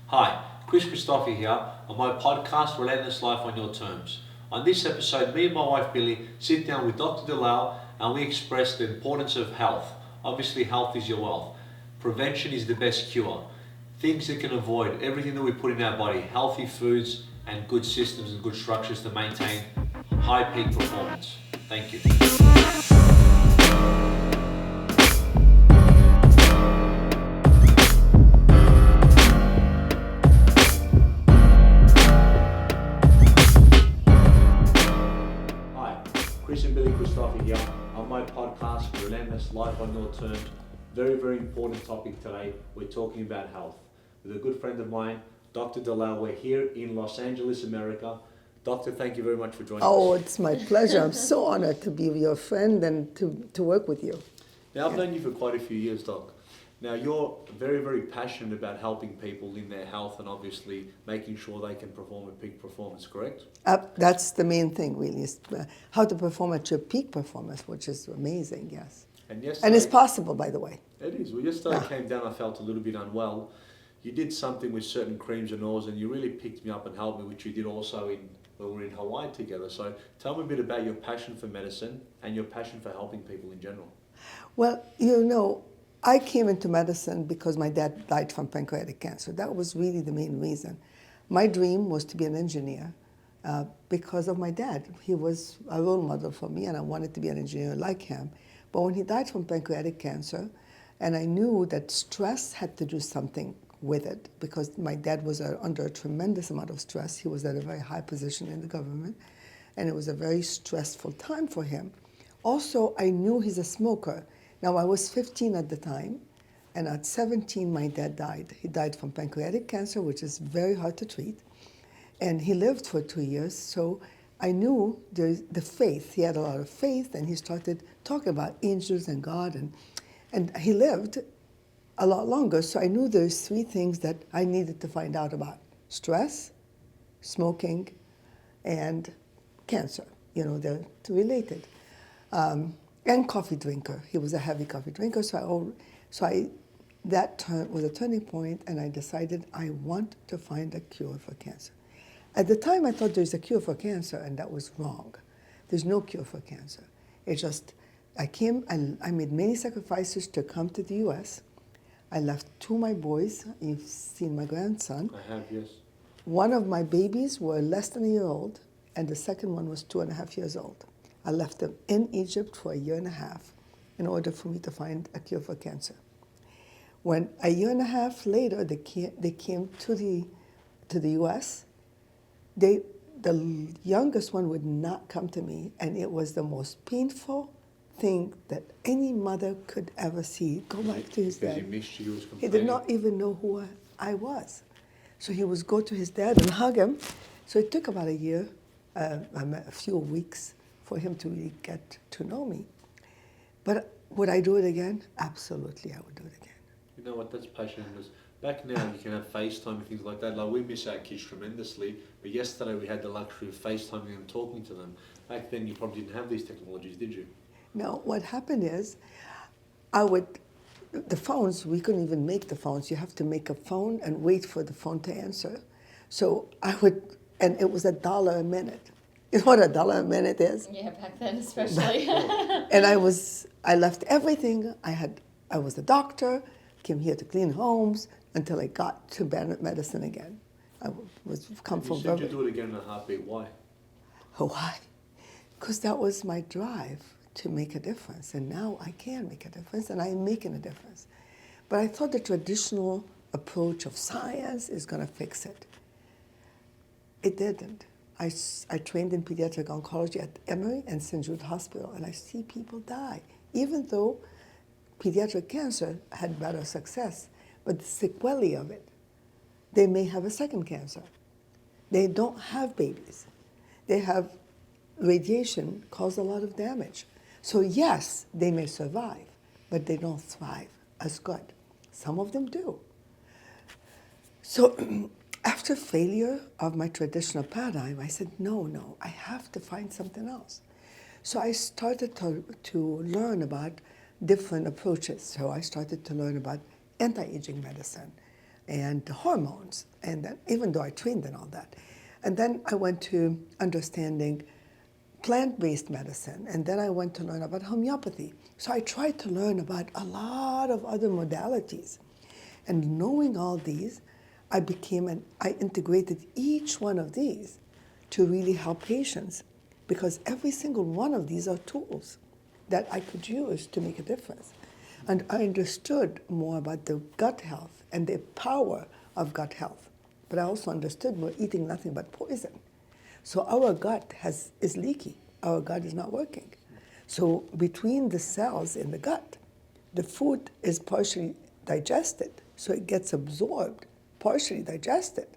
Hi, Chris Christopher here on my podcast Relentless Life on Your Terms. On this episode, me and my wife Billie sit down with Dr. Dalal and we express the importance of health. Obviously, health is your wealth. Prevention is the best cure. Things that can avoid everything that we put in our body, healthy foods and good systems and good structures to maintain high peak performance. Thank you. Hi, Chris and Billie Christopher here on my podcast, Relentless Life on Your Terms. Very important topic today. We're talking about health. With a good friend of mine, Dr. Dalal. We're here in Los Angeles, America. Doctor, thank you very much for joining Oh, us. it's my pleasure. I'm so honored to be your friend and to work with you. Now, I've known you for quite a few years, Doc. Now, you're very passionate about helping people in their health and obviously making sure they can perform at peak performance, correct? That's the main thing, really, is how to perform at your peak performance, which is amazing, yes. And yesterday, And it's possible, by the way. it is. Well, yesterday I came down, I felt a little bit unwell. You did something with certain creams and oils and you really picked me up and helped me, which you did also when we were in Hawaii together. So tell me a bit about your passion for medicine and your passion for helping people in general. Well, I came into medicine because my dad died from pancreatic cancer. That was really the main reason. My dream was to be an engineer because of my dad. He was a role model for me, and I wanted to be an engineer like him. But when he died from pancreatic cancer, and I knew that stress had to do something with it because my dad was under a tremendous amount of stress. He was at a very high position in the government, and it was a very stressful time for him. Also, I knew he's a smoker. Now, I was 15 at the time, and at 17, my dad died. He died from pancreatic cancer, which is very hard to treat, and he lived for 2 years, so I knew the faith. He had a lot of faith, and he started talking about angels and God, and he lived a lot longer, so I knew there's three things that I needed to find out about: stress, smoking, and cancer. They're related. And coffee drinker. He was a heavy coffee drinker, that was a turning point, and I decided I want to find a cure for cancer. At the time, I thought there's a cure for cancer, and that was wrong. There's no cure for cancer. It's just, I made many sacrifices to come to the U.S. I left two of my boys. You've seen my grandson. I have, yes. One of my babies were less than a year old, and the second one was 2.5 years old. I left them in Egypt for a year and a half in order for me to find a cure for cancer. When a year and a half later they came to the U.S., the youngest one would not come to me, and it was the most painful thing that any mother could ever see. Go back to his dad. Because he missed you, he was He did not even know who I was. So he would go to his dad and hug him. So it took about a year, a few weeks, for him to really get to know me. But would I do it again? Absolutely, I would do it again. You know what, that's passionate because back now you can have FaceTime and things like that. Like we miss our kids tremendously, but yesterday we had the luxury of FaceTiming and talking to them. Back then you probably didn't have these technologies, did you? No, what happened is, the phones, we couldn't even make the phones. You have to make a phone and wait for the phone to answer. So and it was $1 a minute. You know what $1 a minute is? Yeah, back then especially. And I left everything. I was a doctor, came here to clean homes until I got to medicine again. I was come from. You said you'd do it again in a heartbeat. Why? Why? Because that was my drive to make a difference, and now I can make a difference, and I am making a difference. But I thought the traditional approach of science is going to fix it. It didn't. I trained in pediatric oncology at Emory and St. Jude Hospital, and I see people die, even though pediatric cancer had better success. But the sequelae of it, they may have a second cancer. They don't have babies. They have radiation cause a lot of damage. So yes, they may survive, but they don't thrive as good. Some of them do. So after failure of my traditional paradigm, I said, no, I have to find something else. So I started to learn about different approaches. So I started to learn about anti-aging medicine, and the hormones, and then, even though I trained in all that. And then I went to understanding plant-based medicine, and then I went to learn about homeopathy. So I tried to learn about a lot of other modalities. And knowing all these, I integrated each one of these to really help patients, because every single one of these are tools that I could use to make a difference. And I understood more about the gut health and the power of gut health. But I also understood we're eating nothing but poison. So our gut is leaky. Our gut is not working. So between the cells in the gut, the food is partially digested, so it gets absorbed, partially digested.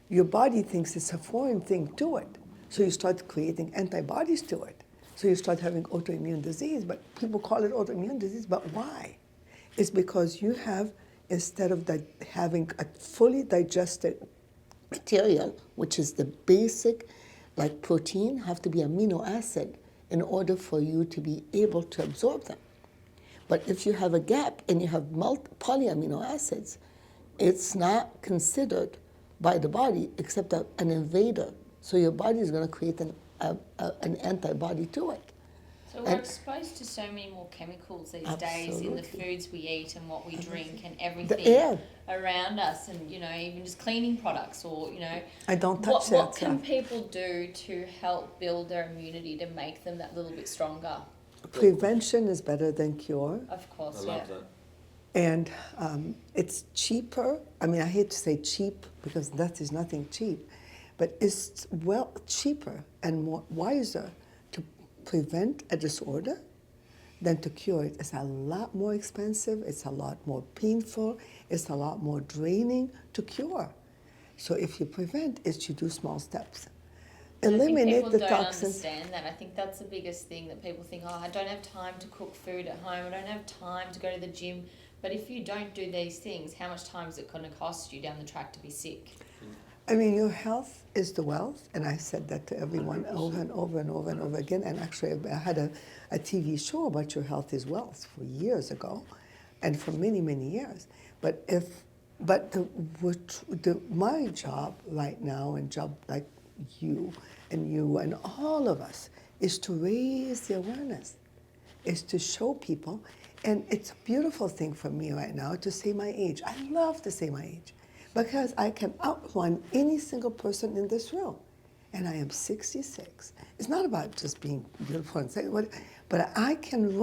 Your body thinks it's a foreign thing to it, so you start creating antibodies to it. So you start having autoimmune disease, but people call it autoimmune disease, but why? It's because you have, instead of having a fully digested material, which is the basic, like protein, have to be amino acid in order for you to be able to absorb them. But if you have a gap and you have polyamino acids, it's not considered by the body except an invader. So your body is going to create an antibody to it. So we're exposed to so many more chemicals these days in the foods we eat and what we drink and everything around us, and even just cleaning products, or I don't touch that. What can people do to help build their immunity to make them that little bit stronger? Prevention is better than cure. Of course, I love that. And it's cheaper. I mean, I hate to say cheap because that is nothing cheap, but it's cheaper and more wiser to prevent a disorder than to cure it. It's a lot more expensive. It's a lot more painful. It's a lot more draining to cure. So if you prevent, it's you do small steps. Eliminate the toxins. I think people don't understand that. I think that's the biggest thing, that people think, I don't have time to cook food at home. I don't have time to go to the gym. But if you don't do these things, how much time is it going to cost you down the track to be sick? I mean, your health is the wealth, and I said that to everyone over and over and over and over again. And actually, I had a TV show about your health is wealth for years ago, and for many, many years. My job right now, and job like you and all of us, is to raise the awareness, is to show people. And it's a beautiful thing for me right now to say my age. I love to say my age because I can outrun any single person in this room. And I am 66. It's not about just being beautiful and saying what, but I can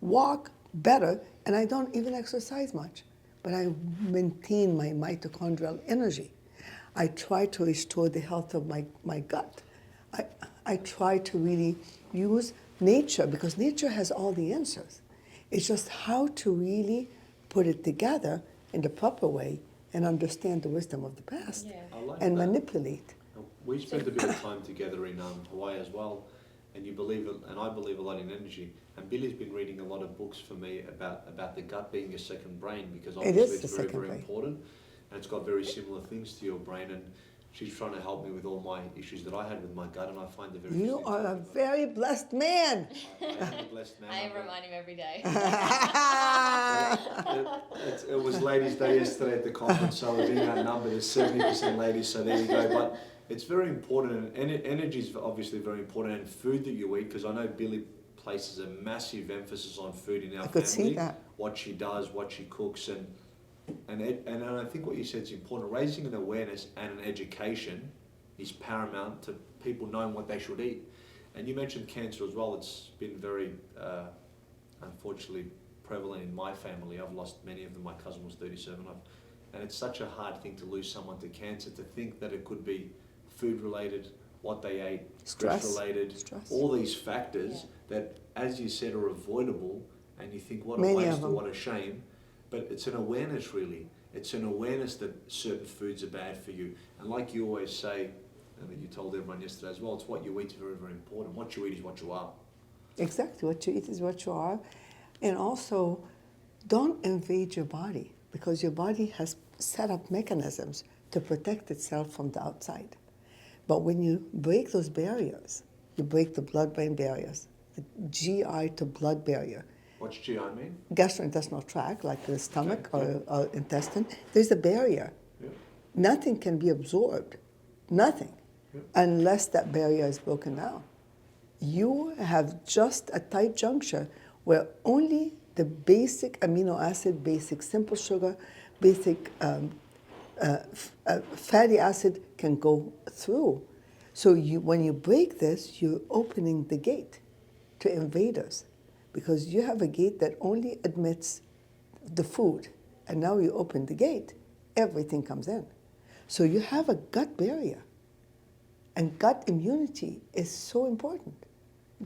walk better, and I don't even exercise much. But I maintain my mitochondrial energy. I try to restore the health of my gut. I try to really use nature, because nature has all the answers. It's just how to really put it together in the proper way and understand the wisdom of the past and manipulate. We spent a bit of time together in Hawaii as well, and you believe it, and I believe a lot in energy. And Billy's been reading a lot of books for me about the gut being your second brain, because obviously it's very, very important, and it's got very similar things to your brain. And she's trying to help me with all my issues that I had with my gut, and I find it very You are a very blessed man. I am a blessed man. I remind him every day. It was Ladies' Day yesterday at the conference, so we're doing that number. There's 70% ladies, so there you go. But it's very important, and energy is obviously very important, and food that you eat, because I know Billie places a massive emphasis on food in our family. I could see that. What she does, what she cooks, and I think what you said is important. Raising an awareness and an education is paramount to people knowing what they should eat. And you mentioned cancer as well. It's been very, unfortunately, prevalent in my family. I've lost many of them. My cousin was 37. And it's such a hard thing to lose someone to cancer, to think that it could be food-related, what they ate, stress-related, all these factors that, as you said, are avoidable. And you think, what a waste or what a shame. But it's an awareness, really. It's an awareness that certain foods are bad for you. And like you always say, and that you told everyone yesterday as well, it's what you eat is very, very important. What you eat is what you are. Exactly. What you eat is what you are. And also, don't invade your body, because your body has set up mechanisms to protect itself from the outside. But when you break those barriers, you break the blood-brain barriers, the GI to blood barrier. What's GI mean? gastrointestinal tract, like the stomach or intestine, there's a barrier. Yeah. Nothing can be absorbed, nothing, unless that barrier is broken down. You have just a tight juncture where only the basic amino acid, basic simple sugar, basic fatty acid can go through. So when you break this, you're opening the gate to invaders, because you have a gate that only admits the food, and now you open the gate, everything comes in. So you have a gut barrier, and gut immunity is so important.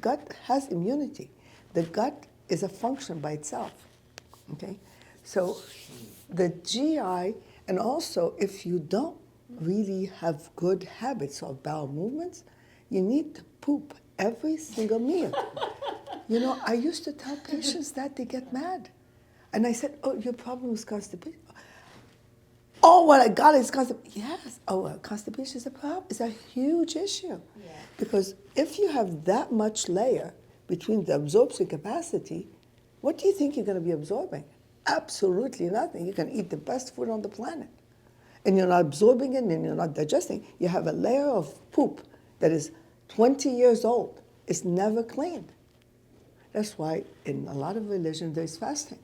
Gut has immunity. The gut is a function by itself, okay? So the GI, and also if you don't really have good habits of bowel movements, you need to poop every single meal. You know, I used to tell patients that, they get mad. And I said, oh, your problem is constipation. Oh, what I got is constipation. Yes, constipation is a problem. It's a huge issue. Yeah. Because if you have that much layer between the absorption capacity, what do you think you're going to be absorbing? Absolutely nothing. You can eat the best food on the planet, and you're not absorbing it, and you're not digesting. You have a layer of poop that is 20 years old. It's never cleaned. That's why in a lot of religions there's fasting.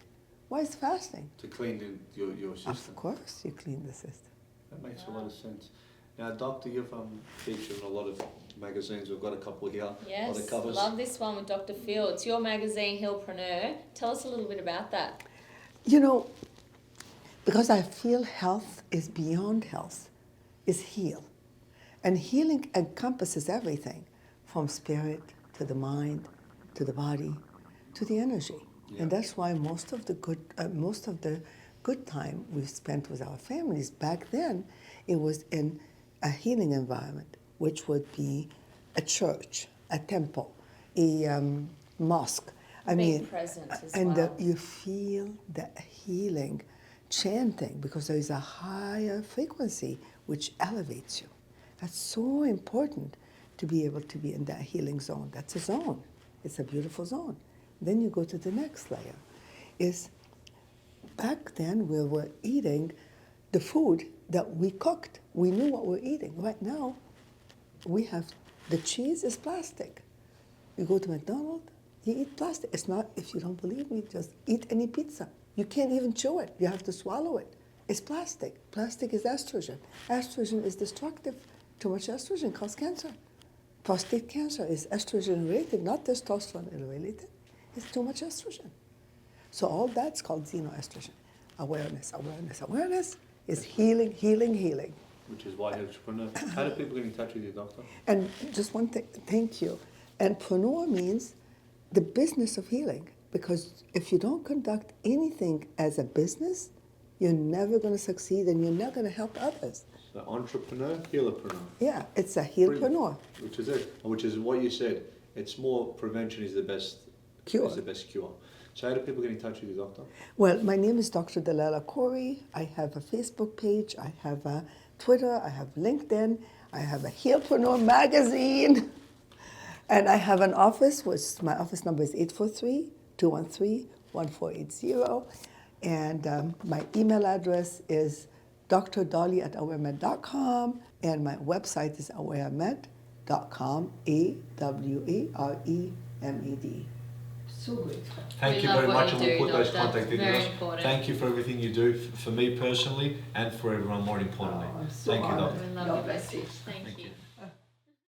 Why is fasting? To clean your system. Of course you clean the system. That makes a lot of sense. Now, Doctor, you've featured in a lot of magazines. We've got a couple here. Yes, on the covers. love this one with Dr. Phil. It's your magazine, Healpreneur. Tell us a little bit about that. You know, because I feel health is beyond health, is heal. And healing encompasses everything, from spirit to the mind, to the body, to the energy. Yeah. And that's why most of the good time we've spent with our families back then, it was in a healing environment, which would be a church, a temple, a mosque. Being present as well. You feel the healing chanting, because there is a higher frequency which elevates you. That's so important, to be able to be in that healing zone. That's a zone. It's a beautiful zone. Then you go to the next layer. Is back then we were eating the food that we cooked. We knew what we're eating. Right now, we have, the cheese is plastic. You go to McDonald's, you eat plastic. It's not, if you don't believe me, just eat any pizza. You can't even chew it. You have to swallow it. It's plastic. Plastic is estrogen. Estrogen is destructive. Too much estrogen causes cancer. Prostate cancer is estrogen related, not testosterone related. It's too much estrogen. So all that's called xenoestrogen. Awareness, awareness, awareness is healing, healing, healing. Which is why Healthpreneur. How do people get in touch with you, Doctor? And just one thing, thank you. And preneur means the business of healing. Because if you don't conduct anything as a business, you're never going to succeed, and you're not going to help others. So entrepreneur, healerpreneur. Yeah, it's a healpreneur. Which is it. Which is what you said. It's more prevention is the best Cure. Is the best cure. So how do people get in touch with you, Doctor? Well, my name is Dr. Dalal Akoury. I have a Facebook page. I have a Twitter. I have LinkedIn. I have a Healpreneur magazine. And I have an office, which my office number is 843-213-1480. And my email address is drdolly@awaremed.com. And my website is awaremed.com, AWAREMED. So grateful. Thank We you love very what much, you and we'll do, put those Doctor. contact Very details. important. Thank you for everything you do for me personally and for everyone, more importantly. Oh, I'm so Thank you, honored. Doctor. We love God your bless you. message. Thank you.